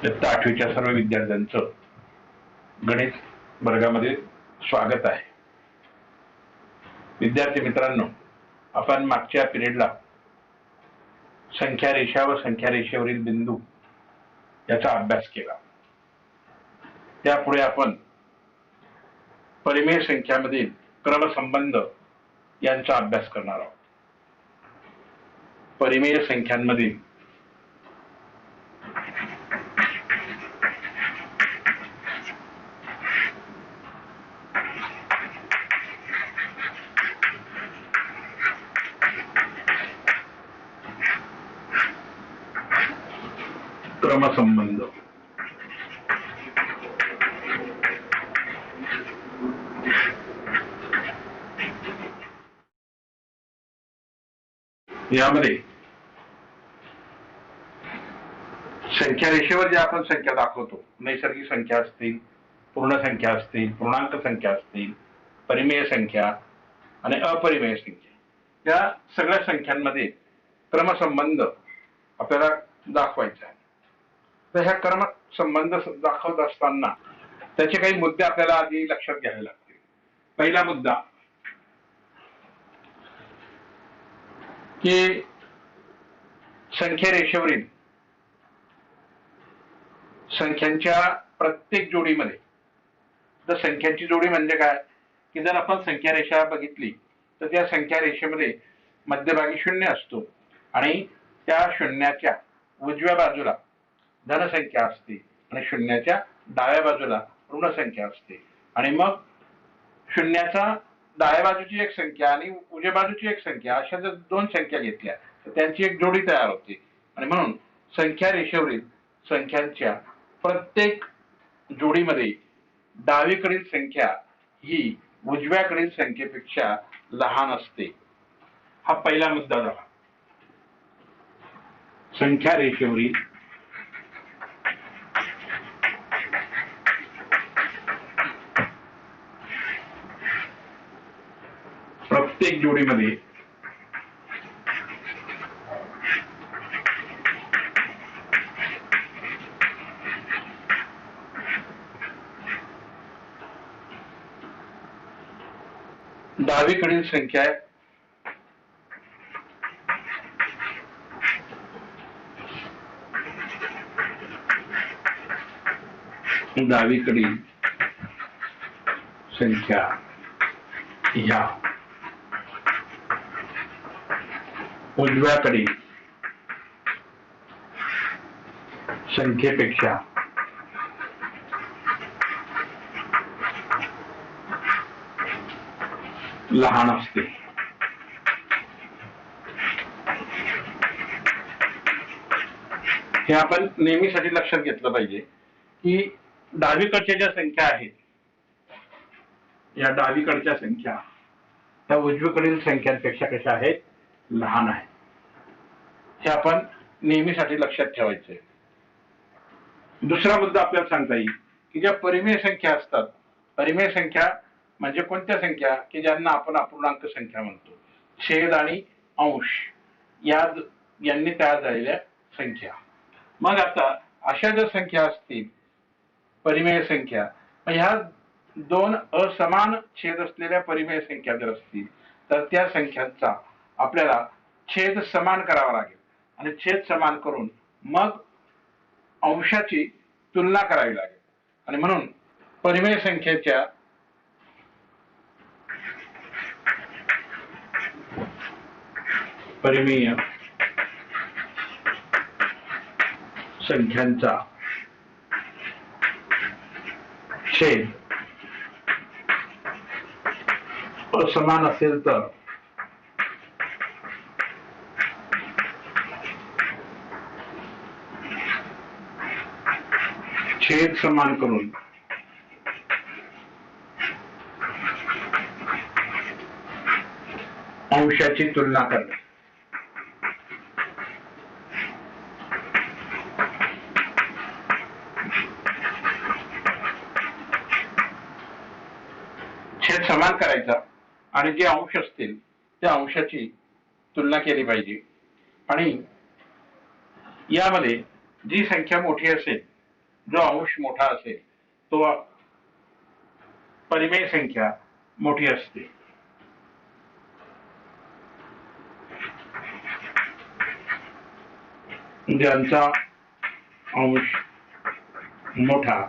इयत्ता 8वीच्या सर्व विद्यार्थ्यांचं गणित वर्गामध्ये स्वागत आहे। विद्यार्थी मित्रांनो, आपण मागच्या पिरियडला संख्या रेषा व संख्या रेषेवरील बिंदू याचा अभ्यास केला। त्यापुढे आपण परिमेय संख्यामधील क्रमसंबंध यांचा अभ्यास करणार आहोत। परिमेय संख्यांमधील क्रमसंबंध यामध्ये संख्या रेषेवर जे आपण संख्या दाखवतो, नैसर्गिक संख्या असतील, पूर्ण संख्या असतील, पूर्णांक संख्या असतील, परिमेय संख्या आणि अपरिमेय संख्या, या सगळ्या संख्यांमध्ये क्रमसंबंध आपल्याला दाखवायचा आहे। तर ह्या क्रमसंबंध दाखवत असताना त्याचे काही मुद्दे आपल्याला आधी लक्षात घ्यावे लागतील। पहिला मुद्दा की संख्या रेषेवरील संख्यांच्या प्रत्येक जोडीमध्ये, तर संख्यांची जोडी म्हणजे काय की जर आपण संख्या रेषा बघितली तर त्या संख्या रेषेमध्ये मध्यभागी शून्य असतो आणि त्या शून्याच्या उजव्या बाजूला धनसंख्या असते आणि शून्याच्या डाव्या बाजूला ऋण संख्या असते। आणि मग शून्याचा डाव्या बाजूची एक संख्या आणि उजव्या बाजूची एक संख्या, अशा जर दोन संख्या घेतल्या तर त्यांची एक जोडी तयार होते। आणि म्हणून संख्या रेषेवरील संख्यांच्या प्रत्येक जोडीमध्ये डावीकडील संख्या ही उजव्याकडील संख्येपेक्षा लहान असते। हा पहिला मुद्दा झाला। संख्या रेषेवरील प्रत्येक जोडीमध्ये डावीकडील संख्या डावीकडील संख्या ह्या उजव्याकडील संख्येपेक्षा लहान असते। हे आपण नेहमीसाठी लक्षात घेतलं पाहिजे की डावीकडच्या ज्या संख्या आहेत, या डावीकडच्या संख्या त्या उजवीकडील संख्यांपेक्षा कशा आहेत, लहान आहेत। हे आपण नेहमीसाठी लक्षात ठेवायचे। दुसरा मुद्दा आपल्याला सांगता येईल की ज्या परिमेय संख्या असतात, परिमेय संख्या म्हणजे कोणत्या संख्या की ज्यांना आपण अपूर्णांक संख्या म्हणतो, छेद आणि अंश यांनी तयार झालेल्या संख्या। मग आता अशा जर संख्या असतील परिमेय संख्या, ह्या दोन असमान छेद असलेल्या परिमेय संख्या जर असतील तर त्या संख्यांचा आपल्याला छेद समान करावा लागेल आणि छेद समान करून मग अंशाची तुलना करावी लागेल। आणि म्हणून परिमेय संख्येच्या परिमेय संख्यांचा छेद असमान असेल तर छेद समान करून अंशाची तुलना करणे। छेद समान करायचा आणि जे अंश असतील त्या अंशाची तुलना केली पाहिजे। आणि यामध्ये जी संख्या मोठी असेल जो अंश मोठा असेल तो परिमेय संख्या मोठी असते. ज्यांचा अंश मोठा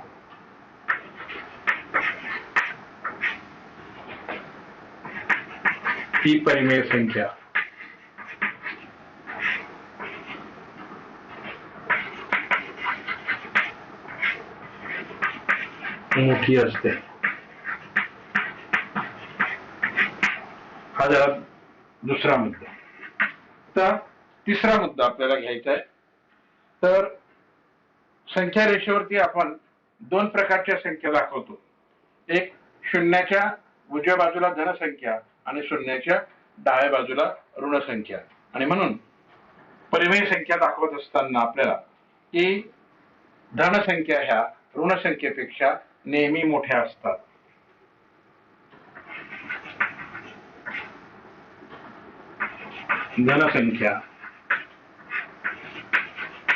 ही परिमेय संख्या मोठी असते. हा झाला दुसरा मुद्दा. तर तिसरा मुद्दा आपल्याला घ्यायचा आहे. तर संख्या रेषेवरती आपण दोन प्रकारच्या संख्या दाखवतो. एक शून्याच्या उजव्या बाजूला धन संख्या आणि शून्याच्या डाव्या बाजूला ऋण संख्या. आणि म्हणून परिमेय संख्या दाखवत असताना आपल्याला की धन संख्या ह्या ऋण संख्येपेक्षा नेहमी मोठ्या असतात. धन संख्या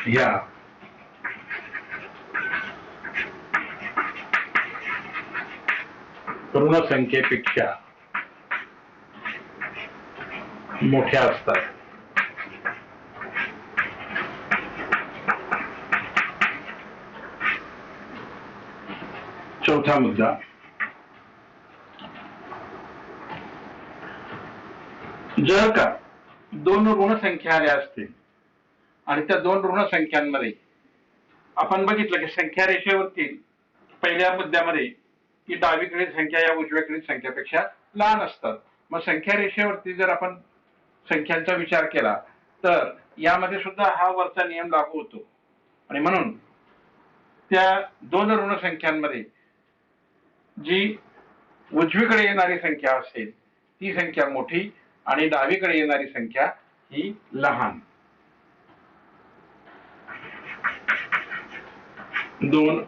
ह्या ऋण संख्येपेक्षा मोठ्या असतात. चौथा मुद्दा, जर का दोन ऋण संख्या आल्या असतील आणि त्या दोन ऋण संख्यांमध्ये आपण बघितलं की संख्या रेषेवरती पहिल्या मुद्द्यामध्ये की डावीकडील संख्या या उजव्याकडील संख्यापेक्षा लहान असतात. मग संख्या रेषेवरती जर आपण संख्यांचा विचार केला तर यामध्ये सुद्धा हा वरचा नियम लागू होतो. आणि म्हणून त्या दोन ऋण संख्यांमध्ये जी उजवीकडे येणारी संख्या असेल ती संख्या मोठी आणि डावीकडे येणारी संख्या ही लहान. दोन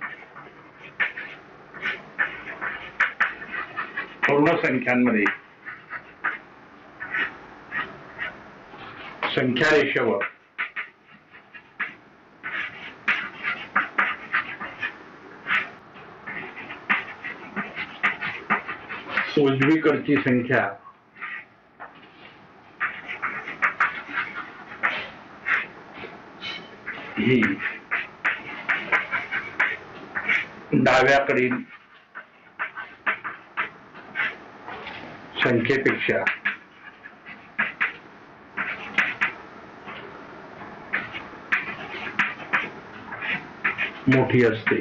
ऋण संख्यांमध्ये संख्या रेषेवर उजवीकडची संख्या ही डाव्याकडील संख्येपेक्षा मोठी असते.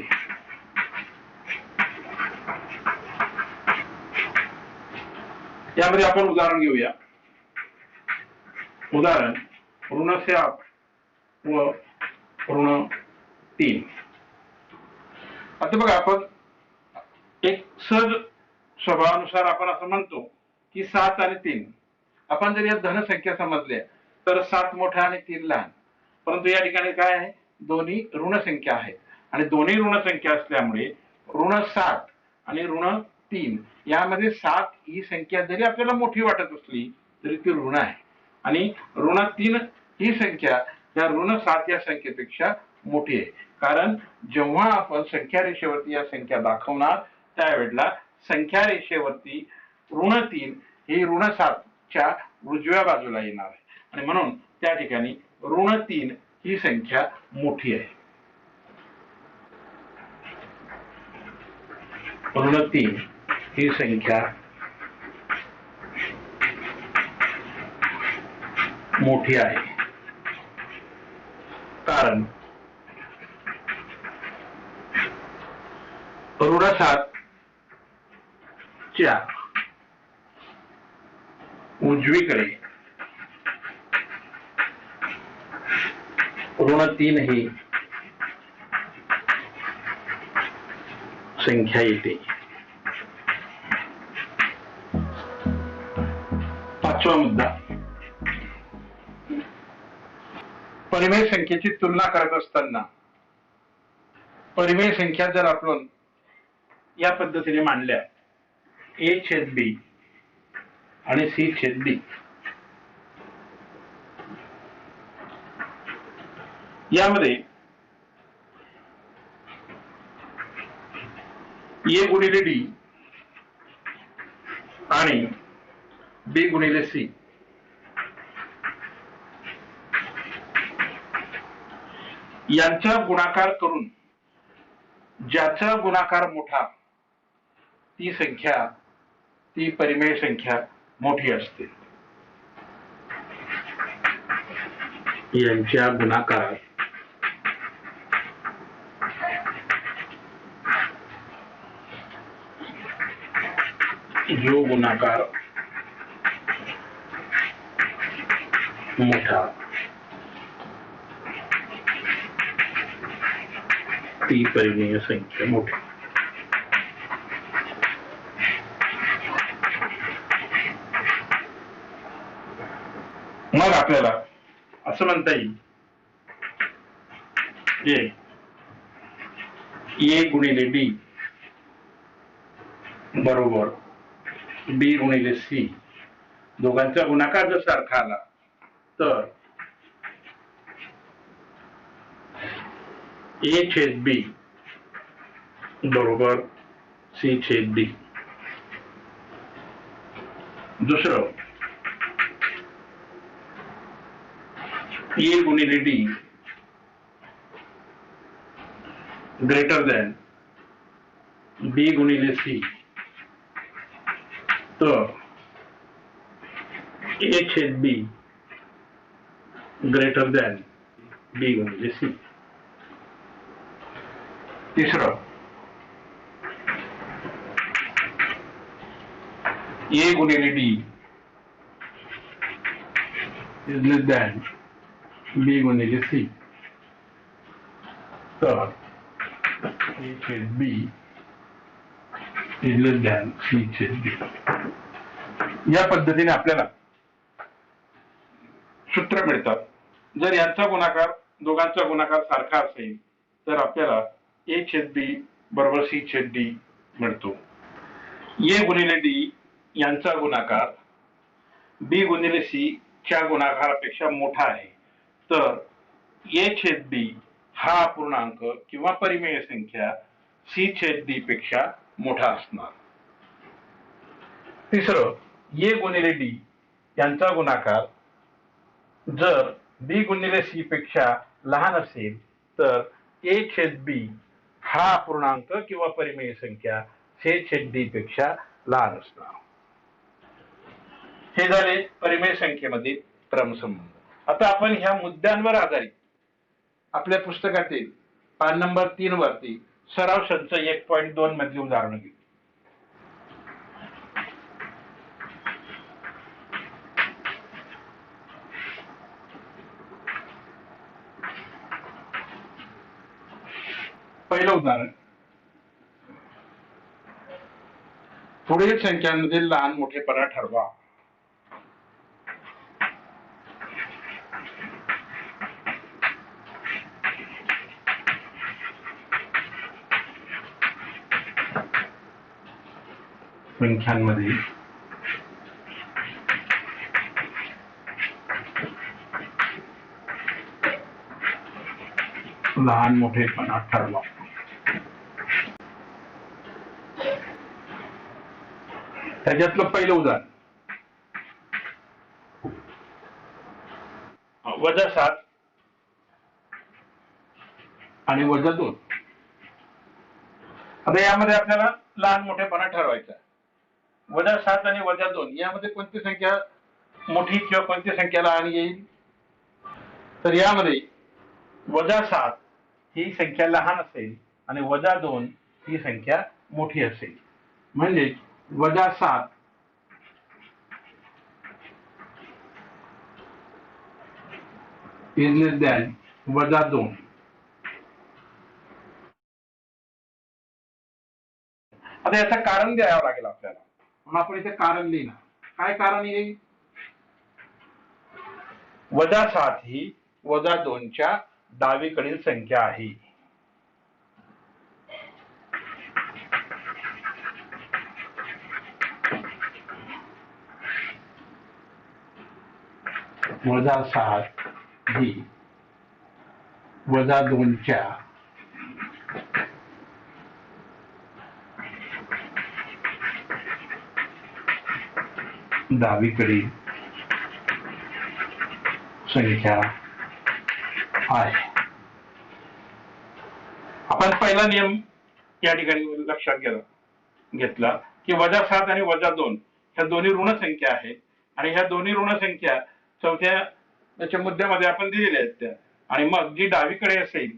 यामध्ये आपण उदाहरण घेऊया. उदाहरण ऋण 7 व ऋण 3. आता बघा, आपण एक सहज स्वभावानुसार आपण असं म्हणतो की 7 आणि 3 आपण जर या धन संख्या समजल्या तर 7 मोठा आणि 3 लहान. परंतु या ठिकाणी काय आहे, दोन्ही ऋण संख्या आहेत आणि दोन्ही ऋण संख्या असल्यामुळे ऋण 7 आणि ऋण 3 यामध्ये 7 ही संख्या जरी आपल्याला मोठी वाटत असली तरी ती ऋण आहे आणि ऋण 3 ही संख्या या ऋण 7 या संख्येपेक्षा मोठी आहे. कारण जेव्हा आपण संख्या रेषेवरती या संख्या दाखवणार त्यावेळेला संख्या रेषेवरती ऋण 3 ही ऋण 7 च्या उजव्या बाजूला येणार आहे आणि म्हणून त्या ठिकाणी ऋण 3 ही संख्या मोठी आहे. ऋण 3 ही संख्या मोठी आहे कारण ऋण 7 च्या उजवीकडे ऋण 3 ही संख्या येते. पाचवा मुद्दा, परिमेय संख्येची तुलना करत असताना परिमेय संख्या जर आपण या पद्धतीने मांडल्या a/b आणि c/d, यामध्ये ए गुणिले डी आणि बी गुणिले सी यांचा गुणाकार करून ज्याचा गुणाकार मोठा ती संख्या, ती परिमेय संख्या मोठी असते. यांच्या गुणाकारात जो गुणाकार मोठा ती परिमेय संख्या मोठी. मग आपल्याला असं म्हणता येईल की ए गुणिले डी बरोबर बी गुणिले सी दोघांचा गुणाकार जर सारखा आला तर ए छेद बी बरोबर सी छेद डी. दुसरं ए गुणिले डी ग्रेटर दॅन बी गुणिले सी तर ए छेद बी ग्रेटर दॅन बी गुणिले सी. तिसरं ए गुणिले डी इज लेस दॅन बी गुणिले सी तर ए छेद बी इज लेस दॅन सी छेद बी. या पद्धतीने आपल्याला सूत्र मिळतात. जर यांचा गुणाकार दोघांचा गुणाकार सारखा असेल तर आपल्याला ए छेद बी बरोबर सी छेद डी मिळतो. ए गुणिले डी यांचा गुणाकार बी गुणिले सी च्या गुणाकारापेक्षा मोठा आहे तर ए छेद बी हा पूर्णांक किंवा परिमेय संख्या सी छेद डी पेक्षा मोठा असणार. तिसरं ए गुणिले डी यांचा गुणाकार जर बी गुणिले सी पेक्षा लहान असेल तर ए छेद बी हा पूर्णांक किंवा परिमेय संख्या सी छेद डी पेक्षा लहान असणार. हे झाले परिमेय संख्येमध्ये क्रमसंबंध. आता आपण ह्या मुद्द्यांवर आधारित आपल्या पुस्तकातील पान नंबर 3 वरती सराव संच 1.2 मधली उदाहरणं घेऊ. पहिलं उदाहरण पुढील संख्यांमधील लहान मोठेपणा ठरवा. संख्यांमध्ये लहान मोठेपणा ठरवा. त्याच्यातलं पहिलं उदाहरण -7 आणि -2. आता यामध्ये आपल्याला लहान मोठेपणा ठरवायचा. -7 आणि -2 यामध्ये कोणती संख्या मोठी किंवा कोणती संख्या लहान येईल तर यामध्ये -7 ही संख्या लहान असेल आणि -2 ही संख्या मोठी असेल. म्हणजे -7 इज लेस दॅन -2. आता याचं कारण द्यावं लागेल आपल्याला. म्हणून आपण इथे कारण लिहिणार. काय कारण येईल? -7 ही -2 च्या डावीकडील संख्या आहे. -7 ही -2 च्या डावीकडील संख्या आहे. आपण पहिला नियम या ठिकाणी लक्षात घेतला की -7 आणि -2 ह्या दोन्ही ऋण संख्या आहेत आणि ह्या दोन्ही ऋण संख्या चौथ्या त्याच्या मुद्द्यामध्ये आपण दिलेल्या आहेत त्या. आणि मग जी डावीकडे असेल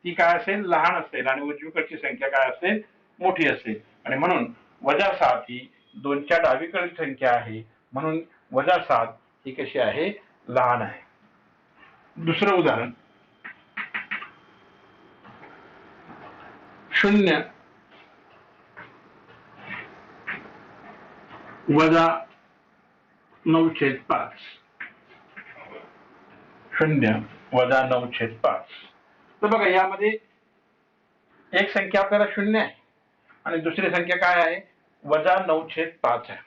ती काय असेल, लहान असेल आणि उजवीकडची संख्या काय असेल, मोठी असेल. आणि म्हणून -7 ही 2च्या डावीकडील संख्या आहे, म्हणून -7 ही कशी आहे, लहान आहे. दुसरं उदाहरण 0 - 9/5. 0 - 9/5. तर बघा यामध्ये एक संख्या आपल्याला 0 आहे आणि दुसरी संख्या काय आहे, -9/5 आहे.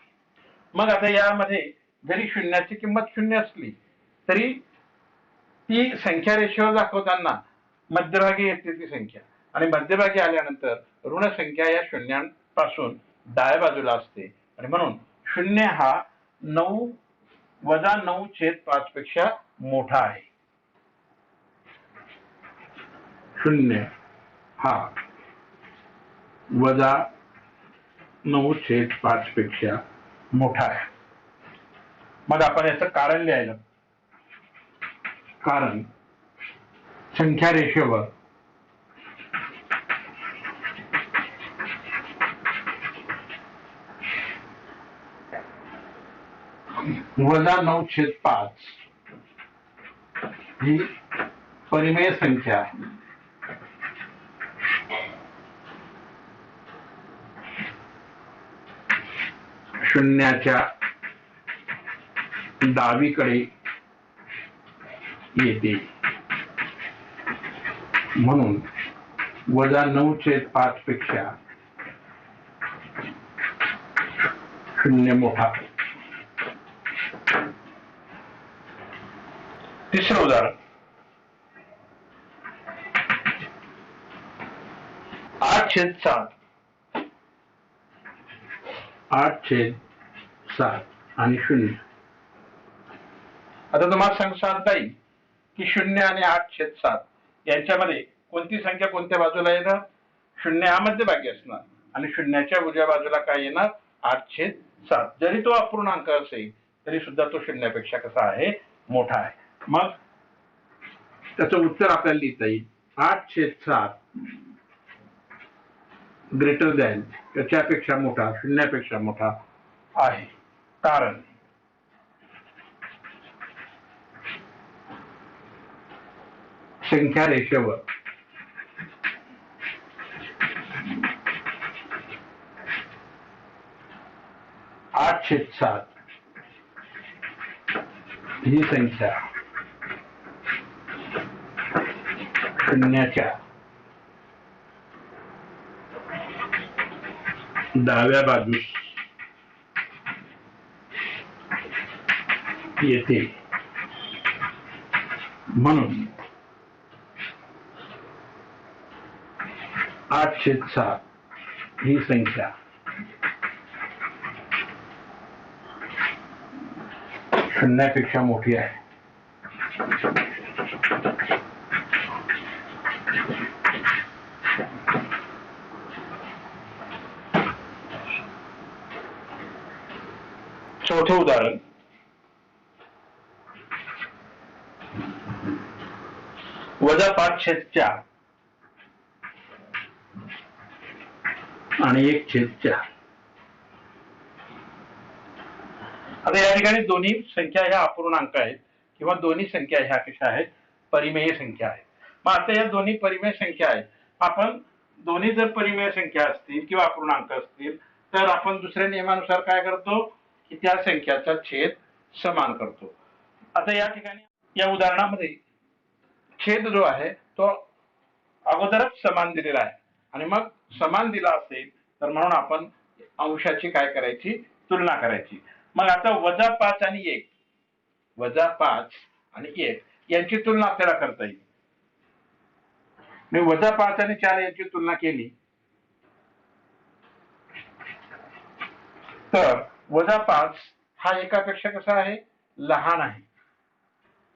मग आता यामध्ये जरी शून्याची किंमत 0 असली तरी ती संख्या रेषेवर दाखवताना मध्यभागी येते ती संख्या, आणि मध्यभागी आल्यानंतर ऋण संख्या या शून्यापासून डाव्या बाजूला असते आणि म्हणून 0 हा 9/5 पेक्षा मोठा आहे. 0 हा -9/5 पेक्षा मोठा आहे. मग आपण याचं कारण लिहायला. कारण संख्या रेषेवर -9/5 ही परिमेय संख्या शून्याच्या डावीकडे येते, म्हणून -9/5 पेक्षा 0 मोठा. तिसरं उदाहरण 8/7. 8/7 आणि 0. आता तुम्हाला सांगता येईल की 0 आणि 8/7 यांच्यामध्ये कोणती संख्या कोणत्या बाजूला येणार, 0 हा मध्यभागी असणार आणि शून्याच्या उजव्या बाजूला काय येणार, 8/7. जरी तो अपूर्णांक असेल तरी सुद्धा तो शून्यापेक्षा कसा आहे, मोठा आहे. मग त्याचं उत्तर आपल्याला लिहिता येईल 8/7 ग्रेटर दॅन, त्याच्यापेक्षा मोठा, शून्यापेक्षा मोठा आहे. कारण संख्या रेषेवर (8/7) ही संख्या शून्याच्या डाव्या बाजूस येते, म्हणून 8/7 ही संख्या शून्यापेक्षा मोठी आहे. चौथे उदाहरण 5/4 आणि 1/4. आता या ठिकाणी दोन्ही संख्या ह्या अपूर्णांक आहेत किंवा दोन्ही संख्या ह्या कशा आहेत, परिमेय संख्या आहेत. मग आता या दोन्ही परिमेय संख्या आहेत, आपण दोन्ही जर परिमेय संख्या असतील किंवा अपूर्णांक असतील तर आपण दुसऱ्या नियमानुसार काय करतो की त्या संख्याचा छेद समान करतो. आता या ठिकाणी या उदाहरणामध्ये छेद जो आहे तो अगोदरच समान दिलेला आहे आणि मग समान दिला असेल तर म्हणून आपण अंशाची काय करायची, तुलना करायची. मग आता -5 आणि 1, -5 आणि 1 यांची तुलना आपल्याला करता येईल. मी -5 आणि 4 यांची तुलना केली तर -5 हा एकापेक्षा कसा आहे, लहान आहे.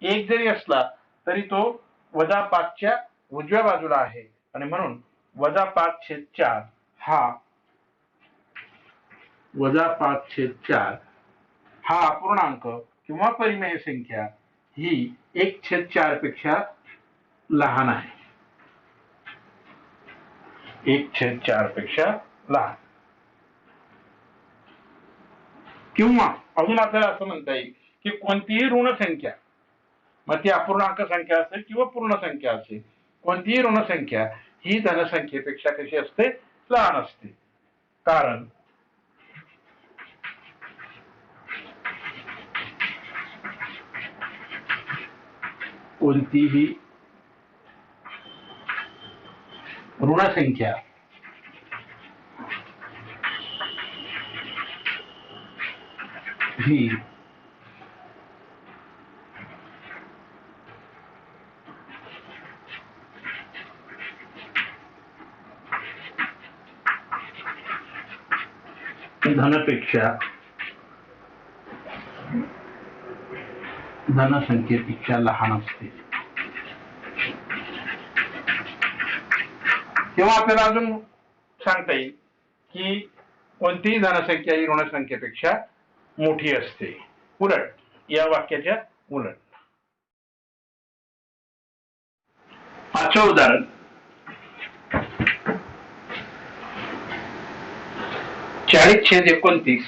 एक जरी असला तरी तो -5च्या उजव्या बाजूला आहे आणि म्हणून -5/4 हा -5/4 हा अपूर्णांक किंवा परिमेय संख्या ही 1/4 पेक्षा लहान आहे. 1/4 पेक्षा लहान. किंवा अजून आपल्याला असं म्हणता येईल की कोणतीही ऋण संख्या, मग ती अपूर्णांक संख्या असेल किंवा पूर्ण संख्या असेल, कोणतीही ऋण संख्या ही धनसंख्येपेक्षा कशी असते, लहान असते. कारण कोणतीही ऋण संख्या ही धनसंख्येपेक्षा लहान असते. तेव्हा आपल्याला अजून सांगता येईल की कोणतीही धनसंख्या ही ऋणसंख्येपेक्षा मोठी असते. उलट, या वाक्याच्या उलट. 5वं उदाहरण, 40/29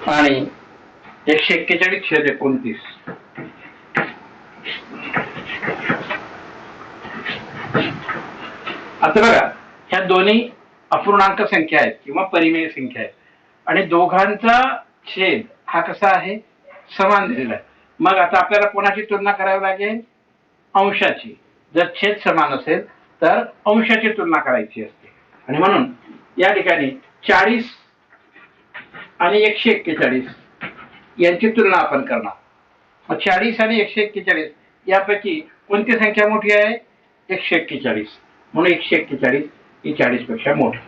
आणि 141/29. आता बघा, ह्या दोन्ही अपूर्णांक संख्या आहेत किंवा परिमेय संख्या आहेत आणि दोघांचा छेद हा कसा आहे, समान दिलेला आहे. मग आता आपल्याला कोणाची तुलना करावी लागेल, अंशाची. जर छेद समान असेल तर अंशाची तुलना करायची असते आणि म्हणून या ठिकाणी 40 आणि 141 यांची तुलना आपण करणार. मग 40 आणि 141 यापैकी कोणती संख्या मोठी आहे, 141. म्हणून 141 ही 40 पेक्षा मोठी.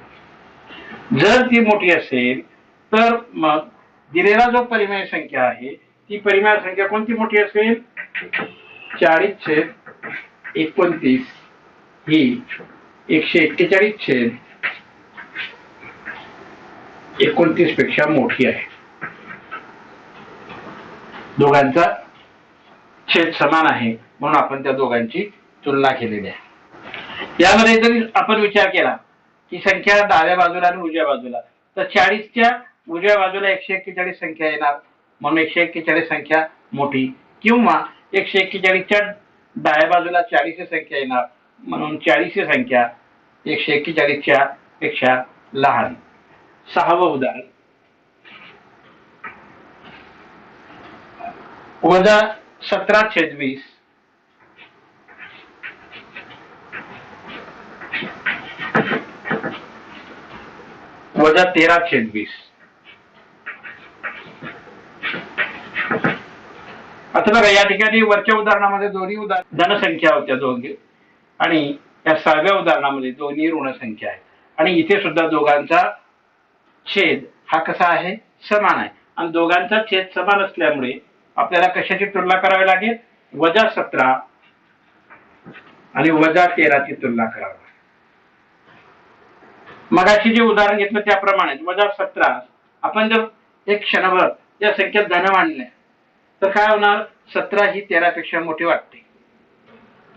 जर ती मोठी असेल तर मग दिलेला जो परिमेय संख्या आहे ती परिमेय संख्या कोणती मोठी असेल, 40/29 ही 141/29 पेक्षा मोठी आहे. दोघांचा छेद समान आहे म्हणून आपण त्या दोघांची तुलना केलेली आहे. यामध्ये जरी आपण विचार केला की संख्या डाव्या बाजूला आणि उजव्या बाजूला, तर 40च्या उजव्या बाजूला 141 संख्या येणार म्हणून 141 संख्या मोठी, किंवा 141च्या डाव्या बाजूला 40 ही संख्या येणार म्हणून 40 ही संख्या 141च्या पेक्षा लहान. 6वं उदाहरण, -17/20 -13/20. आता बघा, या ठिकाणी वरच्या उदाहरणामध्ये दोन्ही धनसंख्या होत्या दोघे आणि या 6व्या उदाहरणामध्ये दोन्ही ऋण संख्या आहेत आणि इथे सुद्धा दोघांचा छेद हा कसा आहे, समान आहे. आणि दोघांचा छेद समान असल्यामुळे आपल्याला कशाची तुलना करावी लागेल, -17 आणि -13ची तुलना करावी लागेल. मगाशी जे उदाहरण घेतलं त्याप्रमाणे -17 आपण जर एक क्षणभर या संख्येत धन मांडल्या तर काय होणार, 17 ही 13 पेक्षा मोठी वाटते,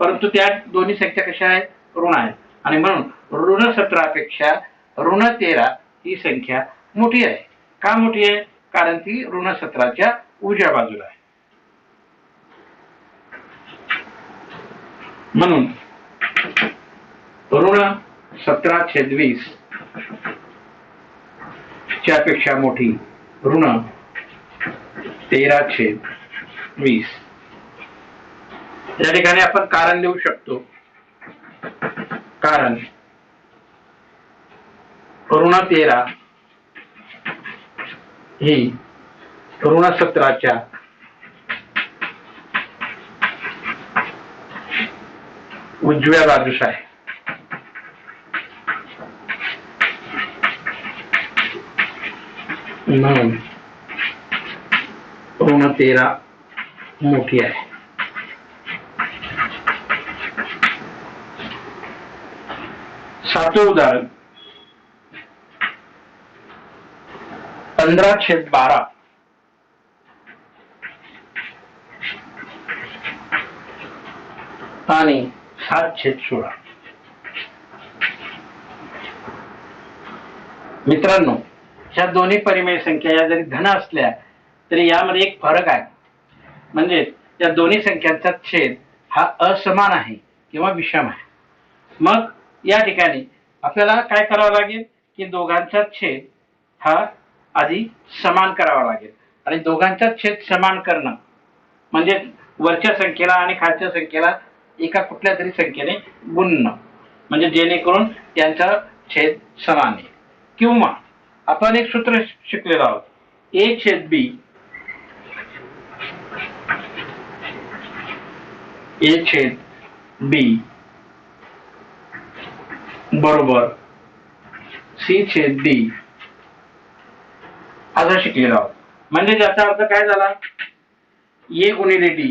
परंतु त्या दोन्ही संख्या कशा आहेत, ऋण आहेत आणि म्हणून ऋण 17 पेक्षा ऋण 13 ही संख्या मोठी आहे. का मोठी आहे, कारण ती ऋण 17च्या उजव्या बाजूला आहे. म्हणून ऋण 17/20 च्या पेक्षा मोठी ऋण 13/20. या ठिकाणी आपण कारण लिहू शकतो. कारण ऋण 13 ही ऋण 17च्या उजव्या बाजूस आहे. म्हणून ऋण 13 मोठी आहे. सातवं उदाहरण 15/12 आणि 7/16. मित्रांनो, ह्या दोन्ही परिमेय संख्या या जरी धन असल्या तरी यामध्ये एक फरक आहे. म्हणजे या दोन्ही संख्यांचा छेद हा असमान आहे किंवा विषम आहे. मग या ठिकाणी आपल्याला काय करावं लागेल की दोघांचा छेद हा आधी समान करावा लागेल. आणि दोघांचा छेद समान करणं म्हणजे वरच्या संख्येला आणि खालच्या संख्येला एका कुठल्या तरी संख्येने गुणणं, म्हणजे जेणेकरून त्यांचा छेद समान आहे. किंवा आपण एक सूत्र शिकलेलो आहोत, a/b बरोबर c/d असं शिकलेलो आहोत. म्हणजे याचा अर्थ काय झाला, a गुणिले d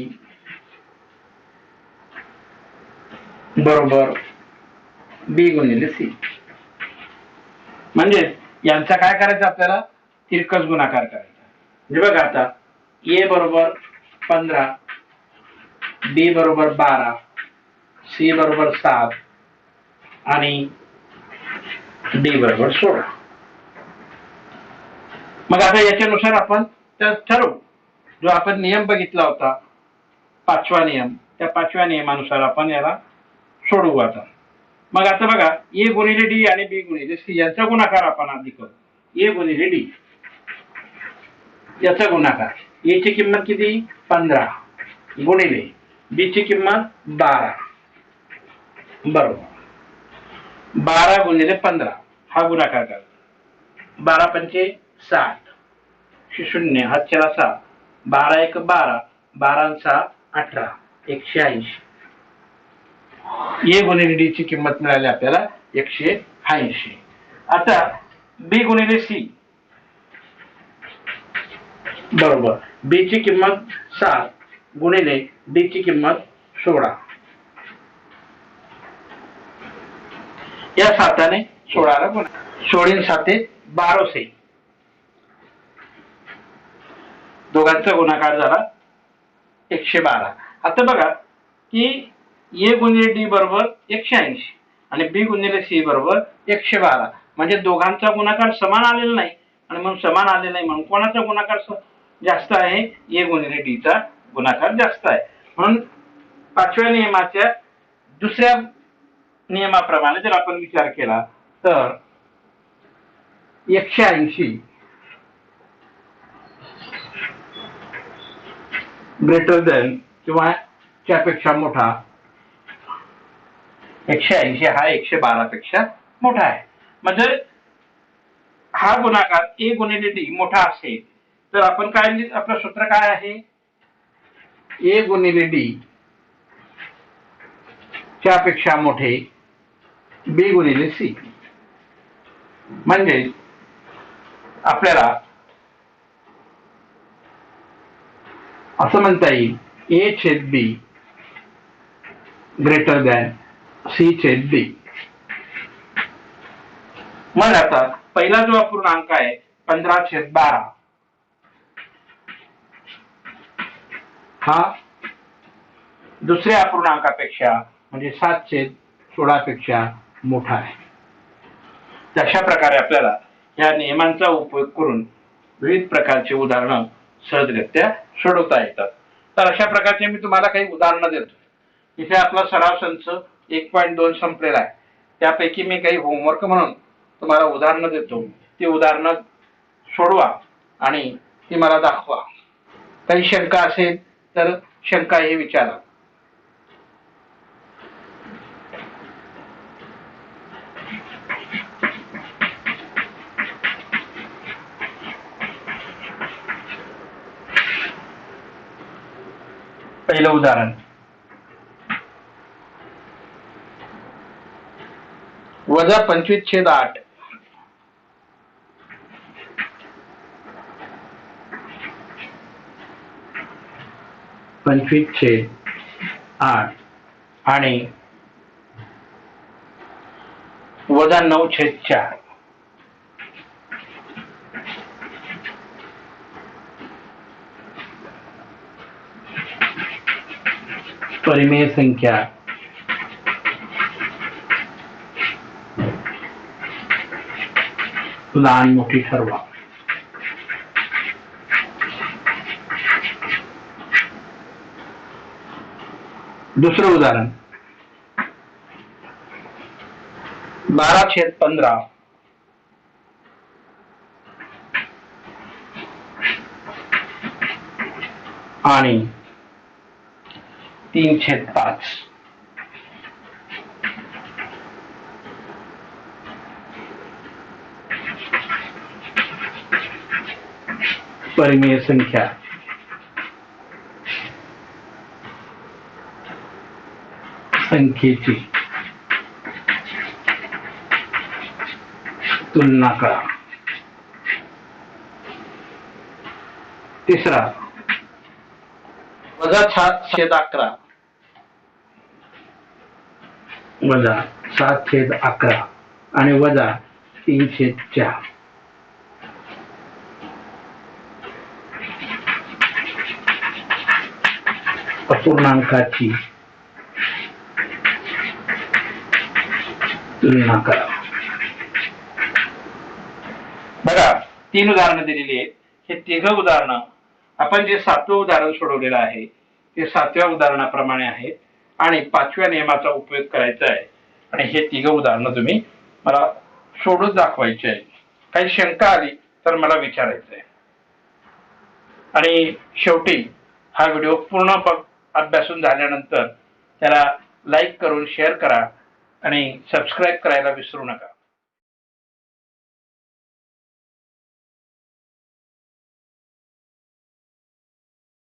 बरोबर b गुणिले c. म्हणजे यांचा काय करायचं, आपल्याला तिरकस गुणाकार करायचा. म्हणजे बघा आता a बरोबर 15, b बरोबर 12, c बरोबर 7 आणि d बरोबर 16. मग आता याच्यानुसार आपण ठरवू. जो आपण नियम बघितला होता, 5वा नियम, त्या 5व्या नियमानुसार आपण याला सोडवू. आता मग आता बघा, a गुणिले d आणि b गुणिले c यांचा गुणाकार आपण आधी करू. a गुणिले d याचा गुणाकार, a ची किंमत किती 15 गुणिले b ची किंमत 12 बरोबर 12 गुणिले 15 हा गुणाकार करा. 12 पंचे 60, 0 हातच्याला 6, 12 1 12, 12 6 18, 180. a गुणिले d ची किंमत मिळाली आपल्याला 180. आता b गुणिले c बरोबर b ची किंमत 7 गुणिले d ची किंमत 16. या 7ने 16ला गुणा, 16 7 12. दोघांचा गुणाकार झाला 112. आता बघा की a गुणिले d बरोबर 180 आणि b गुणिले c बरोबर 112. म्हणजे दोघांचा गुणाकार समान आलेला नाही, आणि म्हणून समान आलेला नाही म्हणून कोणाचा गुणाकार जास्त आहे, a गुणिले d चा गुणाकार जास्त आहे. म्हणून 5व्या नियमाच्या दुसऱ्या नियमाप्रमाणे जर आपण विचार केला तर 180 ग्रेटर दॅन किंवा त्यापेक्षा मोठा, 180 हा 112 पेक्षा मोठा आहे. म्हणजे हा गुणाकार a गुणिले d मोठा असेल तर आपण काय, आपलं सूत्र काय आहे, a गुणिले d त्यापेक्षा मोठे b गुणिले c. म्हणजे आपल्याला असं म्हणता येईल a/b ग्रेटर दॅन c/d. मग आता पहिला जो अपूर्णांक आहे 15/12 हा दुसऱ्या अपूर्णांकापेक्षा म्हणजे 7/16 पेक्षा मोठा आहे. अशा प्रकारे आपल्याला या नियमांचा उपयोग करून विविध प्रकारची उदाहरणं सहजरित्या सोडवता येतात. तर अशा प्रकारचे मी तुम्हाला काही उदाहरणं देतो. इथे आपला सराव संच 1.2 संपलेला आहे. त्यापैकी मी काही होमवर्क म्हणून तुम्हाला उदाहरणं देतो. ती उदाहरणं सोडवा आणि ती मला दाखवा. काही शंका असेल तर शंका हे विचारा. पहिलं उदाहरण, -25/8 25/8 आणि -9/4 परिमेय संख्या लहान मोठी ठरवा. दुसरं उदाहरण 12/15 आणि 3/5. परिमेय संख्या संख्येची तुलना करा. तिसरा -7/11 -7/11 आणि -3/4. अपूर्णांकाची तुलना करा. बघा, 3 उदाहरणं दिलेली आहेत. हे 3 उदाहरणं आपण जे 7वं उदाहरण सोडवलेलं आहे ते 7व्या उदाहरणाप्रमाणे आहे आणि 5व्या नियमाचा उपयोग करायचा आहे. आणि हे 3 उदाहरणं तुम्ही मला सोडून दाखवायचे आहे. काही शंका आली तर मला विचारायचं आहे. आणि शेवटी हा व्हिडिओ पूर्ण अभ्यासून झाल्यानंतर त्याला लाईक करून शेअर करा आणि सबस्क्राईब करायला विसरू नका.